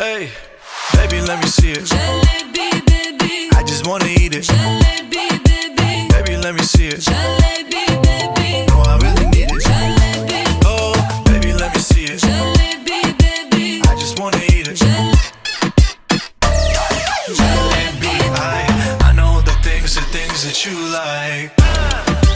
Hey, baby, let me see it. Jalebi, baby. I just wanna eat it. Jalebi, baby. Baby, let me see it. Jalebi, baby. No, I really need it. Jalebi. Oh, baby, let me see it. Jalebi, baby. I just wanna eat it. Jalebi, I know the things that you like.